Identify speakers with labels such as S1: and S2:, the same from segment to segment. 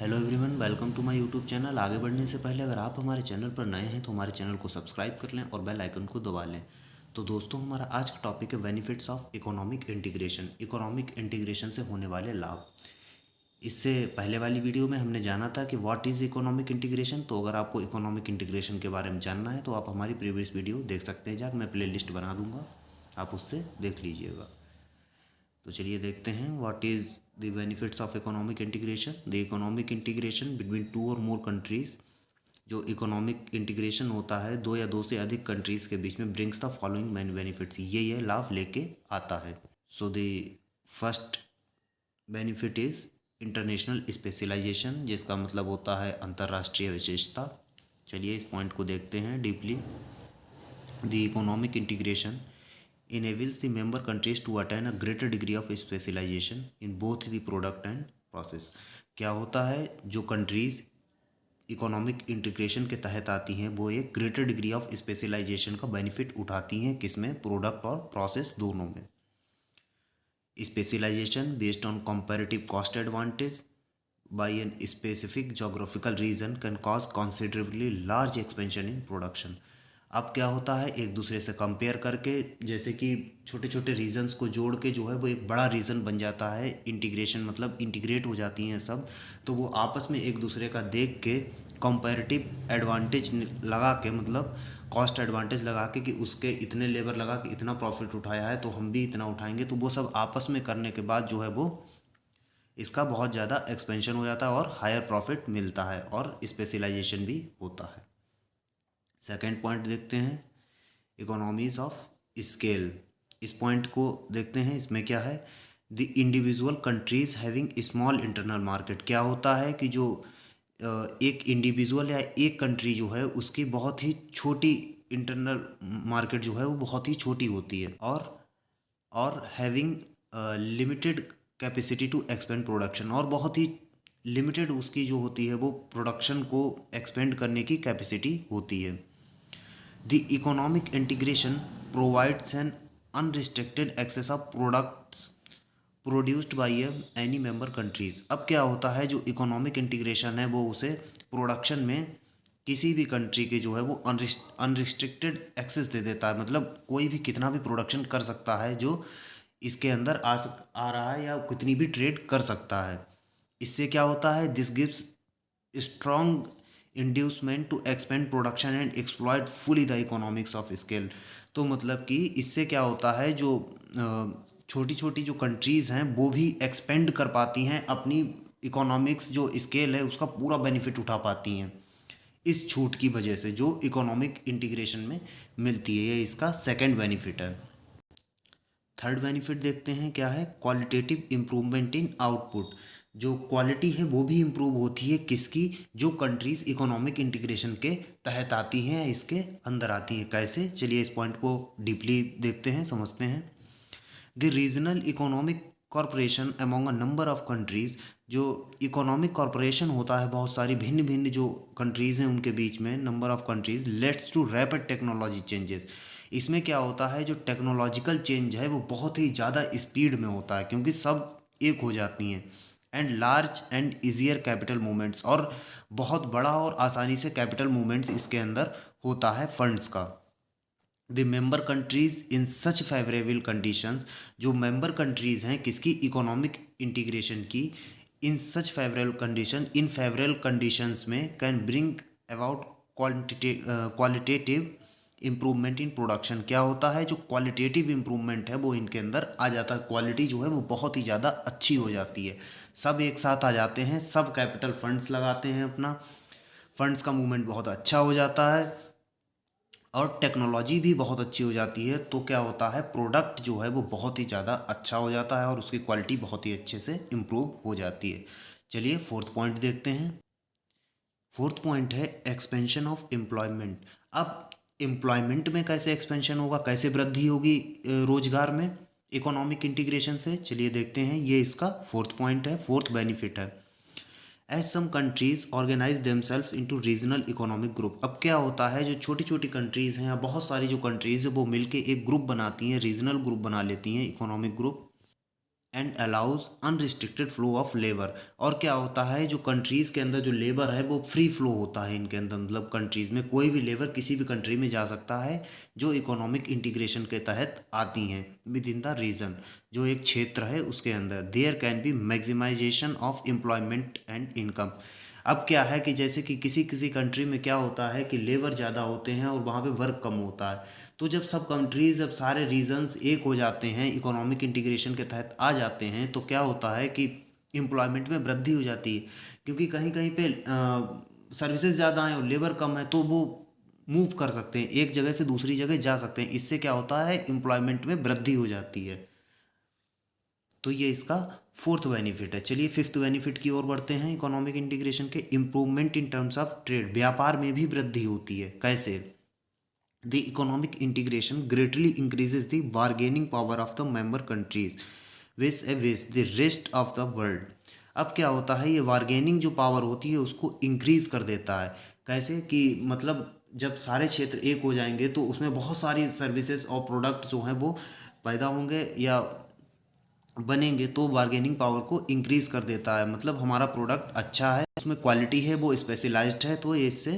S1: Hello everyone, welcome to my YouTube channel. आगे बढ़ने से पहले अगर आप हमारे चैनल पर नए हैं तो हमारे चैनल को सब्सक्राइब कर लें और बेल आइकन को दबा लें। तो दोस्तों, हमारा आज का टॉपिक है benefits of economic integration. Economic integration से होने वाले लाभ। इससे पहले वाली वीडियो में हमने जाना था कि व्हाट इज़ इकोनॉमिक इंटीग्रेशन। तो अगर आपको इकोनॉमिक इंटीग्रेशन के बारे में जानना है तो आप हमारी प्रीवियस वीडियो देख सकते हैं, जहाँ मैं प्ले लिस्ट बना दूँगा, आप उससे देख लीजिएगा। तो चलिए देखते हैं what is the benefits of economic integration. The economic integration between two और मोर कंट्रीज। जो इकोनॉमिक इंटीग्रेशन होता है दो या दो से अधिक कंट्रीज़ के बीच में, brings the following main benefits, ये लाभ लेके आता है। So the first benefit is international specialisation, जिसका मतलब होता है अंतर्राष्ट्रीय विशेषता। चलिए इस पॉइंट को देखते हैं deeply. The economic integration enables the member countries to attain a greater degree of specialization in both the product and process। क्या होता है, जो कंट्रीज़ इकोनॉमिक इंटीग्रेशन के तहत आती हैं वो एक ग्रेटर डिग्री ऑफ स्पेशलाइजेशन का बेनिफिट उठाती हैं। किसमें? प्रोडक्ट और प्रोसेस दोनों में। Specialisation based on comparative cost advantage by an specific geographical region can cause considerably large expansion in production. अब क्या होता है, एक दूसरे से कंपेयर करके, जैसे कि छोटे छोटे रीजन्स को जोड़ के जो है वो एक बड़ा रीजन बन जाता है। इंटीग्रेशन मतलब इंटीग्रेट हो जाती हैं सब, तो वो आपस में एक दूसरे का देख के कंपैरेटिव एडवांटेज लगा के, मतलब कॉस्ट एडवांटेज लगा के कि उसके इतने लेबर लगा के इतना प्रॉफिट उठाया है तो हम भी इतना उठाएंगे, तो वो सब आपस में करने के बाद जो है वो इसका बहुत ज़्यादा एक्सपेंशन हो जाता है और हायर प्रॉफिट मिलता है और स्पेशलाइजेशन भी होता है। सेकेंड पॉइंट देखते हैं, इकोनॉमीज ऑफ स्केल। इस पॉइंट को देखते हैं, इसमें क्या है, the individual countries having small internal market. क्या होता है कि जो एक इंडिविजुअल या एक कंट्री जो है उसकी बहुत ही छोटी इंटरनल मार्केट जो है वो बहुत ही छोटी होती है, और having limited capacity to expand production, और बहुत ही लिमिटेड उसकी जो होती है वो प्रोडक्शन को एक्सपेंड करने की कैपेसिटी होती है। The economic integration provides an unrestricted access of products produced by any member countries. अब क्या होता है, जो इकोनॉमिक इंटीग्रेशन है वो उसे प्रोडक्शन में किसी भी कंट्री के जो है वो अनरिस्ट्रिक्टेड एक्सेस दे देता है। मतलब कोई भी कितना भी प्रोडक्शन कर सकता है जो इसके अंदर आ रहा है, या कितनी भी ट्रेड कर सकता है। इससे क्या होता है, this gives strong inducement to expand production and exploit fully the economics of scale. तो मतलब कि इससे क्या होता है, जो छोटी छोटी जो कंट्रीज़ हैं वो भी एक्सपेंड कर पाती हैं, अपनी इकोनॉमिक्स जो स्केल है उसका पूरा बेनिफिट उठा पाती हैं इस छूट की वजह से जो इकोनॉमिक इंटीग्रेशन में मिलती है। ये इसका सेकंड बेनिफिट है। थर्ड बेनिफिट देखते हैं, क्या है, क्वालिटेटिव इम्प्रूवमेंट इन आउटपुट। जो क्वालिटी है वो भी इम्प्रूव होती है, किसकी? जो कंट्रीज़ इकोनॉमिक इंटीग्रेशन के तहत आती हैं, इसके अंदर आती हैं। कैसे? चलिए इस पॉइंट को डीपली देखते हैं, समझते हैं। The regional economic corporation among a number of countries. जो इकोनॉमिक कॉरपोरेशन होता है बहुत सारी भिन्न भिन्न जो कंट्रीज़ हैं उनके बीच में, number of countries leads to rapid technology changes. इसमें क्या होता है, जो टेक्नोलॉजिकल चेंज है वो बहुत ही ज़्यादा स्पीड में होता है, क्योंकि सब एक हो जाती हैं। And large and easier capital movements, और बहुत बड़ा और आसानी से कैपिटल मूवमेंट्स इसके अंदर होता है फंड्स का। The member countries in such favourable conditions. जो मेंबर कंट्रीज़ हैं किसकी? इकोनॉमिक इंटीग्रेशन की। In such favourable condition, in favourable conditions में can bring about qualitative improvement in production. क्या होता है, जो क्वालिटेटिव इम्प्रूवमेंट है वो इनके अंदर आ जाता है। क्वालिटी जो है वो बहुत ही ज़्यादा अच्छी हो जाती है। सब एक साथ आ जाते हैं, सब कैपिटल फंड्स लगाते हैं अपना, फंड्स का मूवमेंट बहुत अच्छा हो जाता है और टेक्नोलॉजी भी बहुत अच्छी हो जाती है। तो क्या होता है, प्रोडक्ट जो है वो बहुत ही ज़्यादा अच्छा हो जाता है और उसकी क्वालिटी बहुत ही अच्छे से इम्प्रूव हो जाती है। चलिए फोर्थ पॉइंट देखते हैं। फोर्थ पॉइंट है एक्सपेंशन ऑफ एम्प्लॉयमेंट। अब एम्प्लॉयमेंट में कैसे एक्सपेंशन होगा, कैसे वृद्धि होगी रोजगार में इकोनॉमिक इंटीग्रेशन से? चलिए देखते हैं, ये इसका फोर्थ पॉइंट है, फोर्थ बेनिफिट है। As some countries organise themselves into regional economic group. अब क्या होता है, जो छोटी छोटी कंट्रीज़ हैं या बहुत सारी जो कंट्रीज़ है वो मिलके एक ग्रुप बनाती हैं, रीजनल ग्रुप बना लेती हैं, economic group. And allows unrestricted flow of labour. और क्या होता है, जो कंट्रीज़ के अंदर जो लेबर है वो फ्री फ्लो होता है इनके अंदर, मतलब कंट्रीज़ में कोई भी लेबर किसी भी कंट्री में जा सकता है जो इकोनॉमिक इंटीग्रेशन के तहत आती हैं विद इन द रीजन। जो एक क्षेत्र है उसके अंदर there can be maximisation of employment and income. अब क्या है कि जैसे कि किसी किसी कंट्री में क्या होता है कि लेबर ज़्यादा होते हैं और वहाँ पे वर्क कम होता है, तो जब सब कंट्रीज, जब सारे रीजन्स एक हो जाते हैं, इकोनॉमिक इंटीग्रेशन के तहत आ जाते हैं, तो क्या होता है कि एम्प्लॉयमेंट में वृद्धि हो जाती है। क्योंकि कहीं कहीं पे सर्विसेज ज़्यादा हैं और लेबर कम है, तो वो मूव कर सकते हैं, एक जगह से दूसरी जगह जा सकते हैं। इससे क्या होता है, एम्प्लॉयमेंट में वृद्धि हो जाती है। तो ये इसका फोर्थ बेनिफिट है। चलिए फिफ्थ बेनिफिट की ओर बढ़ते हैं इकोनॉमिक इंटीग्रेशन के। Improvement in terms of trade, व्यापार में भी वृद्धि होती है। कैसे? The economic integration greatly increases the bargaining power of the member countries vis the rest of the world. अब क्या होता है, ये बार्गेनिंग जो पावर होती है उसको इंक्रीज कर देता है। कैसे कि मतलब जब सारे क्षेत्र एक हो जाएंगे तो उसमें बहुत सारी सर्विसेज और प्रोडक्ट जो हैं वो पैदा होंगे या बनेंगे, तो बार्गेनिंग पावर को इंक्रीज कर देता है। मतलब हमारा प्रोडक्ट अच्छा है, उसमें क्वालिटी है, वो स्पेशलाइज्ड है, तो ये इससे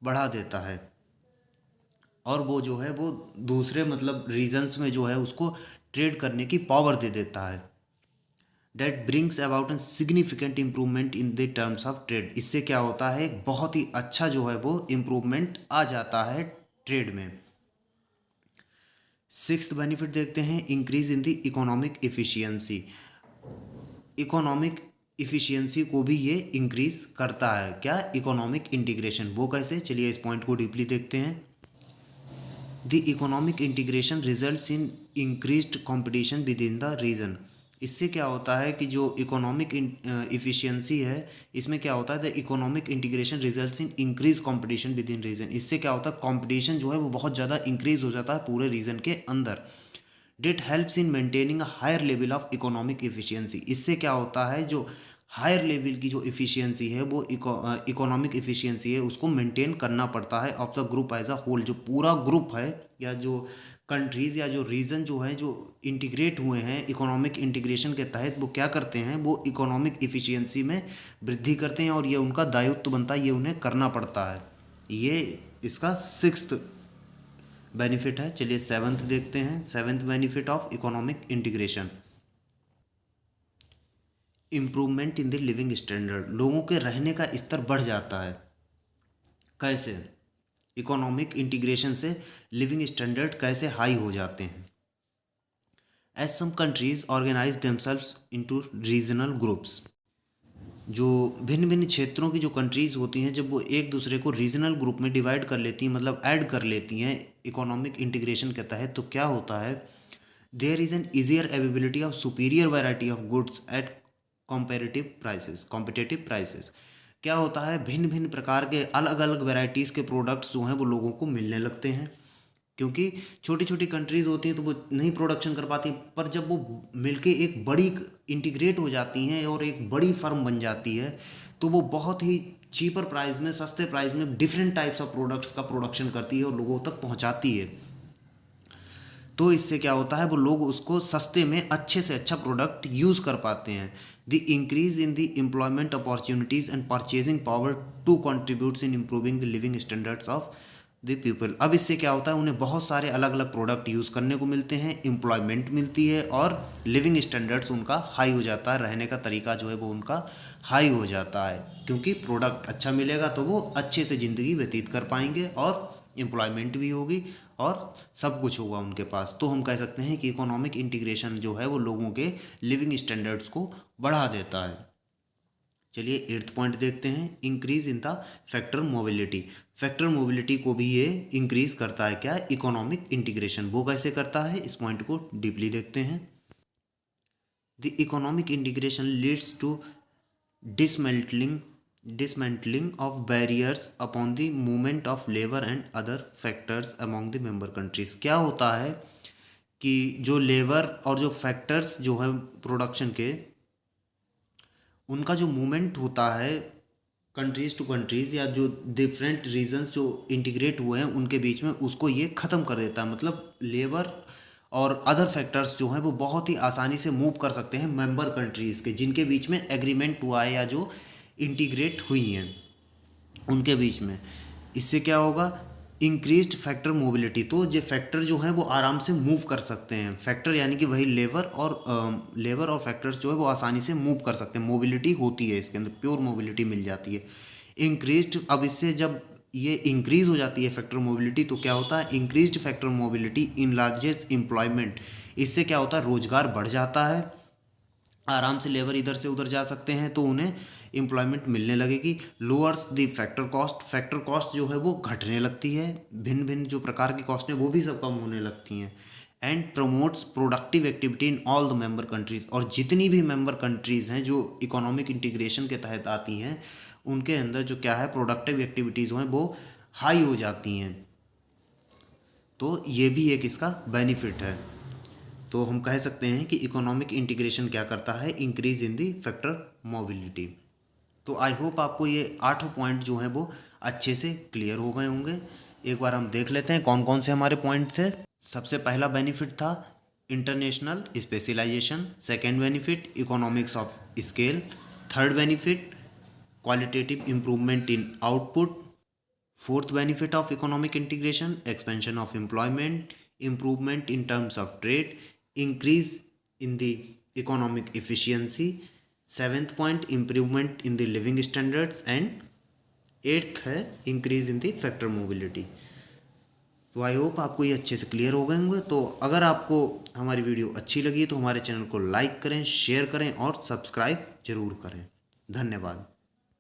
S1: बढ़ा देता है। और वो जो है वो दूसरे मतलब रीजन्स में जो है उसको ट्रेड करने की पावर दे देता है। That brings about an significant improvement in the terms of trade. इससे क्या होता है, एक बहुत ही अच्छा जो है वो इम्प्रूवमेंट आ जाता है ट्रेड में। सिक्स्थ बेनिफिट देखते हैं, increase in the economic efficiency. Economic efficiency को भी ये इंक्रीज करता है। क्या? Economic integration. वो कैसे? चलिए इस पॉइंट को डीपली देखते हैं। The economic integration results in increased competition with in the region. इससे क्या होता है कि जो इकोनॉमिक इफिशियंसी है, इसमें क्या होता है, the economic integration results in increase competition with in region. इससे क्या होता है, कंपटीशन जो है वो बहुत ज़्यादा इंक्रीज हो जाता है पूरे रीजन के अंदर। It helps in maintaining a higher level of economic efficiency. इससे क्या होता है, जो हायर लेवल की जो इफिशियंसी है वो इकोनॉमिक इफिशियंसी है उसको मेंटेन करना पड़ता है of the group as a whole. जो पूरा ग्रुप है या जो कंट्रीज़ या जो रीजन जो है जो इंटीग्रेट हुए हैं इकोनॉमिक इंटीग्रेशन के तहत, वो क्या करते हैं, वो इकोनॉमिक इफिशियंसी में वृद्धि करते हैं और ये उनका दायित्व बनता है, ये उन्हें करना पड़ता है। ये इसका सिक्स्थ बेनिफिट है। चलिए सेवन्थ देखते हैं। Seventh benefit of economic integration, improvement in the living standard. लोगों के रहने का स्तर बढ़ जाता है। कैसे? इकोनॉमिक इंटीग्रेशन से लिविंग स्टैंडर्ड कैसे हाई हो जाते हैं। As some countries organise themselves into regional groups. जो भिन्न भिन्न क्षेत्रों की जो कंट्रीज़ होती हैं, जब वो एक दूसरे को रीजनल ग्रुप में डिवाइड कर लेती हैं, मतलब ऐड कर लेती हैं इकोनॉमिक इंटीग्रेशन के तहत, तो क्या होता है, there is an easier availability of superior variety of goods at competitive prices. क्या होता है, भिन्न भिन्न प्रकार के अलग अलग वैरायटीज़ के प्रोडक्ट्स जो हैं वो लोगों को मिलने लगते हैं। क्योंकि छोटी छोटी कंट्रीज़ होती हैं तो वो नहीं प्रोडक्शन कर पाती, पर जब वो मिलके एक बड़ी इंटीग्रेट हो जाती हैं और एक बड़ी फर्म बन जाती है, तो वो बहुत ही चीपर प्राइस में, सस्ते प्राइस में डिफरेंट टाइप्स ऑफ प्रोडक्ट्स का प्रोडक्शन करती है और लोगों तक पहुंचाती है। तो इससे क्या होता है, वो लोग उसको सस्ते में अच्छे से अच्छा प्रोडक्ट यूज़ कर पाते हैं। The increase in the employment opportunities and purchasing power to contributes in improving the living standards of the people. अब इससे क्या होता है, उन्हें बहुत सारे अलग अलग प्रोडक्ट यूज़ करने को मिलते हैं, एम्प्लॉयमेंट मिलती है और लिविंग स्टैंडर्ड्स उनका हाई हो जाता है, रहने का तरीका जो है वो उनका हाई हो जाता है। क्योंकि प्रोडक्ट अच्छा मिलेगा तो वो अच्छे से ज़िंदगी व्यतीत कर पाएंगे और एम्प्लॉयमेंट भी होगी और सब कुछ होगा उनके पास। तो हम कह सकते हैं कि इकोनॉमिक इंटीग्रेशन जो है वो लोगों के लिविंग स्टैंडर्ड्स को बढ़ा देता है। चलिए एट्थ पॉइंट देखते हैं, increase in the factor mobility. Factor mobility को भी ये इंक्रीज करता है। क्या? Economic integration. वो कैसे करता है, इस पॉइंट को डीपली देखते हैं। The economic integration leads to dismantling dismantling of barriers upon the movement of labor and other factors among the member countries। क्या होता है कि जो लेबर और जो फैक्टर्स जो हैं प्रोडक्शन के, उनका जो मूवमेंट होता है कंट्रीज़ टू कंट्रीज़ या जो डिफरेंट रीजन्स जो इंटीग्रेट हुए हैं उनके बीच में, उसको ये ख़त्म कर देता है। मतलब लेबर और अदर फैक्टर्स जो हैं वो बहुत ही आसानी से मूव कर सकते हैं मेंबर कंट्रीज़ के, जिनके बीच में एग्रीमेंट हुआ है या जो इंटीग्रेट हुई हैं उनके बीच में। इससे क्या होगा, इंक्रीज्ड फैक्टर मोबिलिटी। तो ये फैक्टर जो हैं वो आराम से मूव कर सकते हैं। फैक्टर यानी कि वही लेबर और फैक्टर्स जो है वो आसानी से मूव कर सकते हैं, मोबिलिटी होती है इसके अंदर, प्योर मोबिलिटी मिल जाती है। इंक्रीज्ड, अब इससे जब ये इंक्रीज हो जाती है फैक्टर मोबिलिटी तो क्या होता है, increased factor mobility in largest employment. इससे क्या होता है, रोजगार बढ़ जाता है, आराम से लेबर इधर से उधर जा सकते हैं तो उन्हें एम्प्लॉयमेंट मिलने लगेगी। Lowers the factor cost, factor cost जो है वो घटने लगती है, भिन्न भिन्न जो प्रकार की कॉस्ट है वो भी सब कम होने लगती हैं। And promotes productive activity in all the member countries, और जितनी भी मेंबर कंट्रीज़ हैं जो इकोनॉमिक इंटीग्रेशन के तहत आती हैं उनके अंदर जो क्या है, प्रोडक्टिव एक्टिविटीज़ हैं वो हाई हो जाती हैं। तो ये भी एक इसका बेनिफिट है। तो हम कह सकते हैं कि इकोनॉमिक इंटीग्रेशन क्या करता है, increase in the factor mobility. तो आई होप आपको ये 8 पॉइंट जो हैं वो अच्छे से क्लियर हो गए होंगे। एक बार हम देख लेते हैं कौन कौन से हमारे पॉइंट थे। सबसे पहला बेनिफिट था international specialisation, second benefit economics of scale, third benefit qualitative improvement in output, fourth benefit of economic integration expansion of employment, improvement in terms of trade, increase in the economic efficiency, seventh point improvement in the living standards, and eighth है increase in the factor mobility। तो I hope आपको ये अच्छे से clear हो गए होंगे। तो अगर आपको हमारी वीडियो अच्छी लगी तो हमारे चैनल को लाइक करें, शेयर करें और सब्सक्राइब जरूर करें। धन्यवाद।